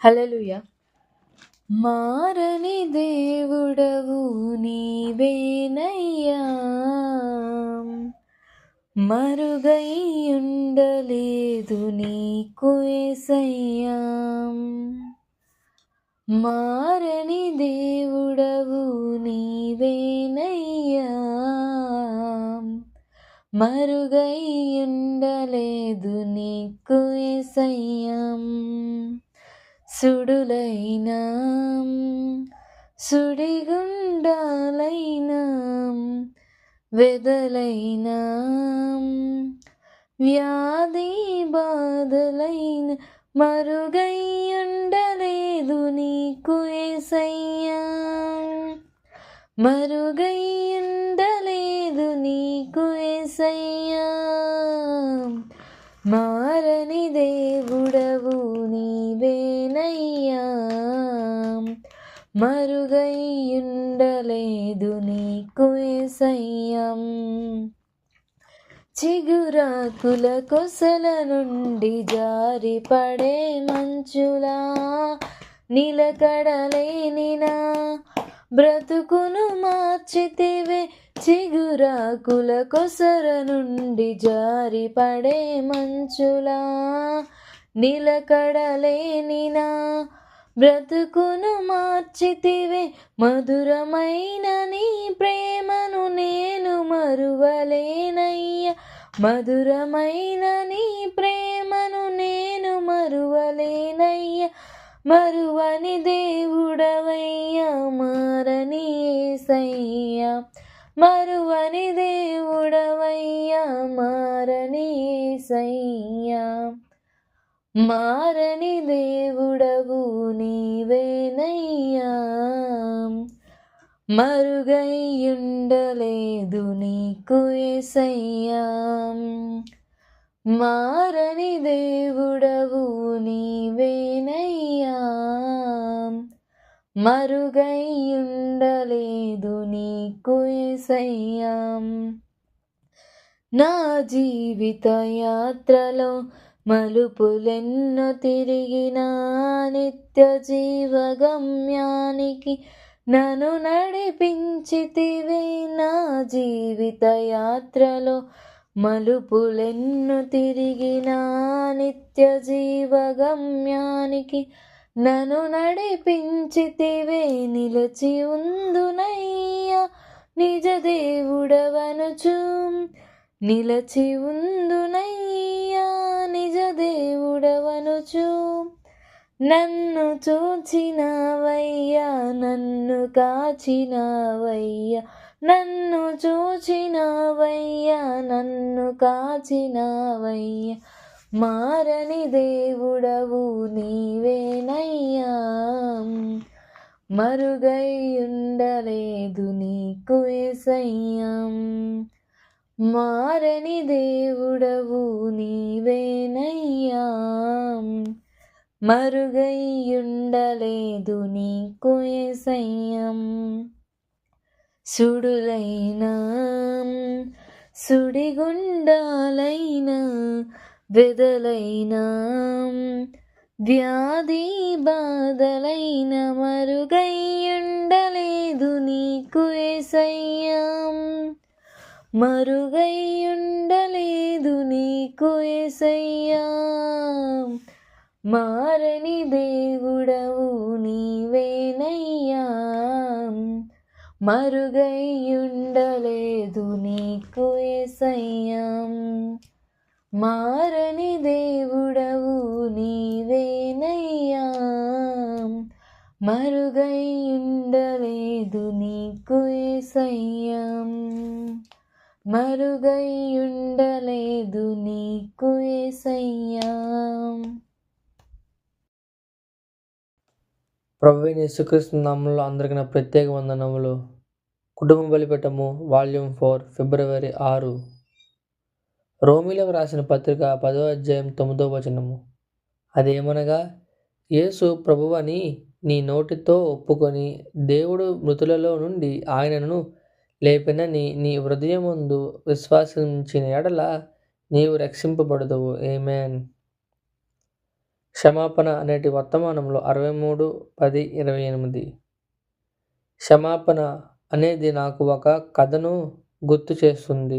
హల్లెలూయా. మారని దేవుడవు నీవేనయ్యా, మరుగై ఉండలేదు నీకు యేసయ్యా. మారని దేవుడవు నీవేనయ్యా, మరుగై ఉండలేదు నీకు యేసయ్యా. సుడులైనా సుడిగుండాలైనా వెదలైనా వ్యాధి బాధలైన మరుగై ఉండలేదు నీకు యేసయ్యా, మరుగై ఉండలేదు నీకు యేసయ్యా. మారని దేవుడవు నీవేనయ్యా, మరుగై ఉండలేదు నీకు యేసయ్యా. చిగురాకుల కొసల నుండి జారిపడే మంచులా నిలకడలేని నా బ్రతుకును మార్చితివే. చిగురాకుల కొసర నుండి జారిపడే మంచులా నిలకడలేని నా బ్రతుకును మార్చితివే. మధురమైన నీ ప్రేమను నేను మరువలేనయ్యా, మధురమైన నీ ప్రేమను నేను మరువలేనయ్యా. మరువని దేవుడవయ్యా, మారని యేసయ్యా, మరువని దేవుడవయ్యా, మారని యేసయ్యా. మారని దేవుడవు నీవేనయ్యా, మరుగై ఉండలేదు నీకు యేసయ్యా. మారని దేవుడవు నీవేనయ్యా, మరుగై ఉండలేదు నీకు యేసయ్యా. నా జీవిత యాత్రలో మలుపులెన్నో తిరిగిన నిత్య జీవ గమ్యానికి నన్ను నడిపించితివే. నా జీవిత యాత్రలో మలుపులెన్నో తిరిగిన నిత్య జీవ గమ్యానికి నన్ను నడిపించితివే. నిలచి ఉందునయ్యా నిజ దేవుడవనుచు, నిలచి ఉందునయ్యా నిజ దేవుడవనుచు. నన్ను చూచినావయ్యా, నన్ను కాచినావయ్యా, నన్ను చూచినావయ్యా, నన్ను కాచినావయ్యా. మారని దేవుడవు నీవేనయ్యా, మరుగై ఉండలేదు నీకు యేసయ్యా. మారని దేవుడవు నీవేనయ్యా, మరుగై ఉండలేదు నీకు యేసయ్యా. సుడులైనా సుడిగుండాలైనా వెదలైనా వ్యాధి బాధలైన మరుగై ఉండలేదు నీకు యేసయ్యా, మరుగై ఉండలేదు నీకు యేసయ్యా. మారని దేవుడవు నీవేనయ్యా, మరుగై ఉండలేదు నీకు యేసయ్యా. మారని దేవుడవు నీవేనయ్యా, మరుగై ఉండలేదు నీకు యేసయ్యా, మరుగై ఉండలేదు నీకు యేసయ్యా. ప్రభువైన యేసుక్రీస్తు నామములో అందరికీ నా ప్రత్యేక వందనములు. కుటుంబ బలిపీఠము వాల్యూమ్ 4 ఫిబ్రవరి 6. రోమీలకు రాసిన పత్రిక 10వ అధ్యాయం 9వ వచనము. అదేమనగా, యేసు ప్రభువని నీ నోటితో ఒప్పుకొని దేవుడు మృతులలో నుండి ఆయనను లేపినని నీ హృదయమందు విశ్వాసించిన ఎడల నీవు రక్షింపబడదువు. ఆమేన్. క్షమాపణ అనేటి వర్తమానంలో 63:10-28. క్షమాపణ అనేది నాకు ఒక కథను గుర్తు చేస్తుంది.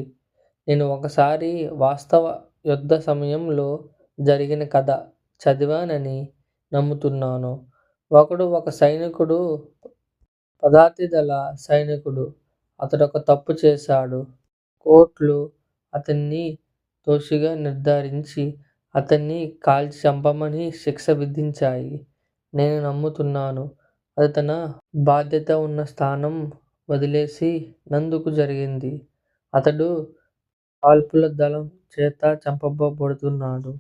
నేను ఒకసారి వాస్తవ యుద్ధ సమయంలో జరిగిన కథ చదివానని నమ్ముతున్నాను. ఒక సైనికుడు, పదాతిదళ సైనికుడు. అతడొక తప్పు చేశాడు. కోర్టులు అతన్ని దోషిగా నిర్ధారించి అతన్ని కాల్చి చంపమని శిక్ష విధించాయి. నేను నమ్ముతున్నాను అది తన బాధ్యత ఉన్న స్థానం వదిలేసి నందుకు జరిగింది. అతడు కాల్పుల దళం చేత చంపబడుతున్నాడు.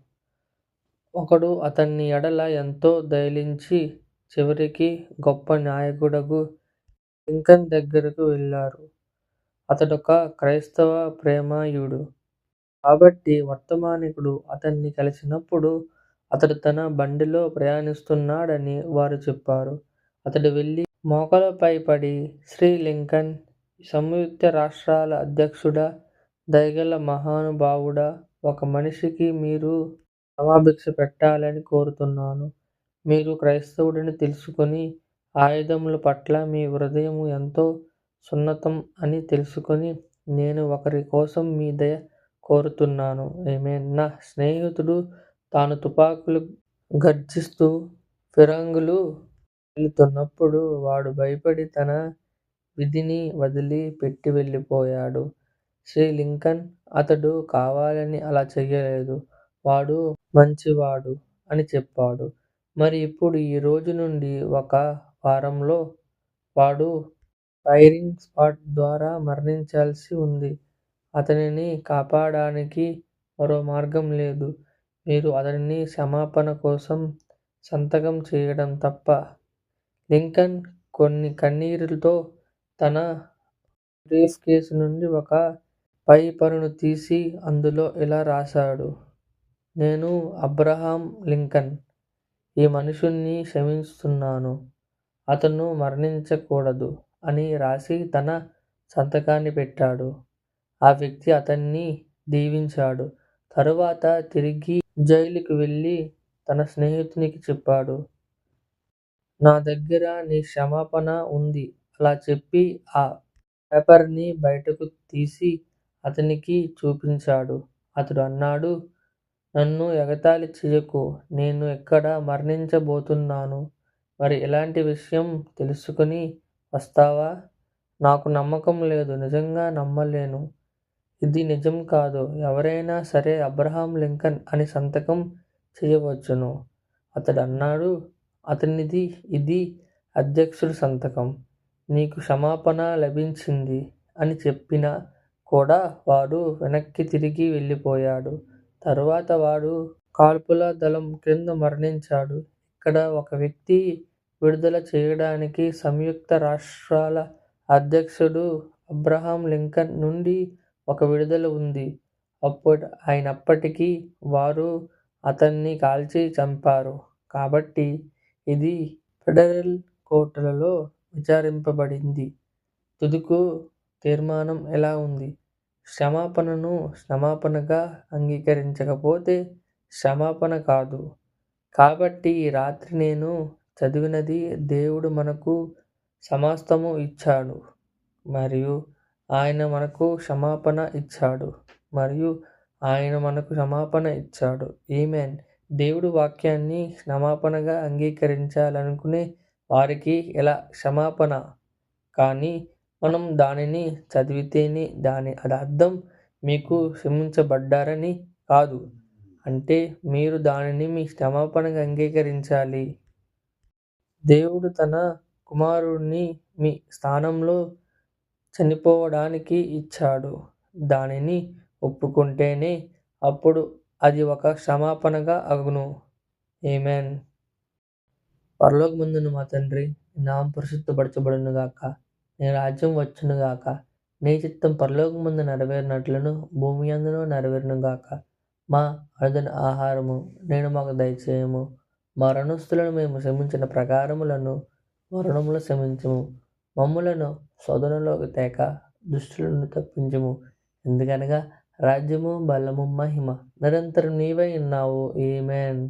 ఒకడు అతన్ని ఎడల ఎంతో దయలించి చివరికి గొప్ప నాయకుడగు లింకన్ దగ్గరకు వెళ్ళారు. అతడొక క్రైస్తవ ప్రేమాయుడు. కాబట్టి వర్తమానికుడు అతన్ని కలిసినప్పుడు అతడు తన బండిలో ప్రయాణిస్తున్నాడని వారు చెప్పారు. అతడు వెళ్ళి మోకాళ్ళపై పడి, శ్రీ లింకన్, సంయుక్త రాష్ట్రాల అధ్యక్షుడా, దయగల మహానుభావుడా, ఒక మనిషికి మీరు క్షమాభిక్ష పెట్టాలని కోరుతున్నాను. మీరు క్రైస్తవుడని తెలుసుకొని, ఆయుధముల పట్ల మీ హృదయం ఎంతో సున్నతం అని తెలుసుకొని, నేను ఒకరి కోసం మీ దయ కోరుతున్నాను. ఆమేన్. నా స్నేహితుడు తాను తుపాకులు గర్జిస్తూ ఫిరంగులు వెళుతున్నప్పుడు వాడు భయపడి తన విధిని వదిలి పెట్టి వెళ్ళిపోయాడు. శ్రీ లింకన్, అతడు కావాలని అలా చెయ్యలేదు. వాడు మంచివాడు అని చెప్పాడు. మరి ఇప్పుడు ఈ రోజు నుండి ఒక వారంలో వాడు ఫైరింగ్ స్పాట్ ద్వారా మరణించాల్సి ఉంది. అతనిని కాపాడడానికి మరో మార్గం లేదు. మీరు అతని క్షమాపణ కోసం సంతకం చేయడం తప్ప. లింకన్ కొన్ని కన్నీరుతో తన బ్రీఫ్ కేసు నుండి ఒక పైపరును తీసి అందులో ఇలా రాశాడు: నేను అబ్రహాం లింకన్ ఈ మనుషుణ్ణి క్షమిస్తున్నాను. అతను మరణించకూడదు అని రాసి తన సంతకాన్ని పెట్టాడు. ఆ వ్యక్తి అతన్ని దీవించాడు. తరువాత తిరిగి జైలుకి వెళ్ళి తన స్నేహితునికి చెప్పాడు, నా దగ్గర నీ క్షమాపణ ఉంది. అలా చెప్పి ఆ పేపర్ని బయటకు తీసి అతనికి చూపించాడు. అతడు అన్నాడు, నన్ను ఎగతాళి చెయ్యకు. నేను ఇక్కడ మరణించబోతున్నాను. మరి ఇలాంటి విషయం తెలుసుకుని వస్తావా? నాకు నమ్మకం లేదు. నిజంగా నమ్మలేను. ఇది నిజం కాదు. ఎవరైనా సరే అబ్రహాం లింకన్ అని సంతకం చేయవచ్చును. అతడు అన్నాడు, ఇది అధ్యక్షుడి సంతకం. నీకు క్షమాపణ లభించింది అని చెప్పినా కూడా వాడు వెనక్కి తిరిగి వెళ్ళిపోయాడు. తరువాత వాడు కాల్పుల దళం క్రింద మరణించాడు. ఇక్కడ ఒక వ్యక్తి విడుదల చేయడానికి సంయుక్త రాష్ట్రాల అధ్యక్షుడు అబ్రహాం లింకన్ నుండి ఒక విడుదల ఉంది. అయినప్పటికీ వారు అతన్ని కాల్చి చంపారు. కాబట్టి ఇది ఫెడరల్ కోర్టులలో విచారింపబడింది. తుదుకు తీర్మానం ఎలా ఉంది? క్షమాపణను క్షమాపణగా అంగీకరించకపోతే క్షమాపణ కాదు. కాబట్టి ఈ రాత్రి నేను చదివినది దేవుడు మనకు సమస్తము ఇచ్చాడు మరియు ఆయన మనకు క్షమాపణ ఇచ్చాడు మరియు ఆయన మనకు క్షమాపణ ఇచ్చాడు. ఆమేన్. దేవుడు వాక్యాన్ని క్షమాపణగా అంగీకరించాలనుకునే వారికి ఇలా క్షమాపణ. కానీ మనం దానిని చదివితేనే దాని అర్థం మీకు క్షమించబడ్డారని కాదు. అంటే మీరు దానిని మీ క్షమాపణగా అంగీకరించాలి. దేవుడు తన కుమారుడిని మీ స్థానంలో చనిపోవడానికి ఇచ్చాడు. దానిని ఒప్పుకుంటేనే అప్పుడు అది ఒక క్షమాపణగా అగును. ఆమేన్. పరలోకమందున్న మా తండ్రి, నీ నామం పరిశుద్ధపరచబడునుగాక. నీ రాజ్యం వచ్చునుగాక. నీ చిత్తం పరలోకమందు నెరవేరినట్లును భూమి యందును నెరవేరునుగాక. మా అనుదిన ఆహారము నేడు మాకు దయచేయము. మా రుణస్థులను మేము క్షమించిన ప్రకారములను మా రుణములు క్షమించుము. మమ్ములను శోధనలోకి తేక దుష్టుల నుండి తప్పించుము. ఎందుకనగా రాజ్యము, బలము, మహిమ నిరంతరం నీవై ఉన్నావు. ఆమేన్.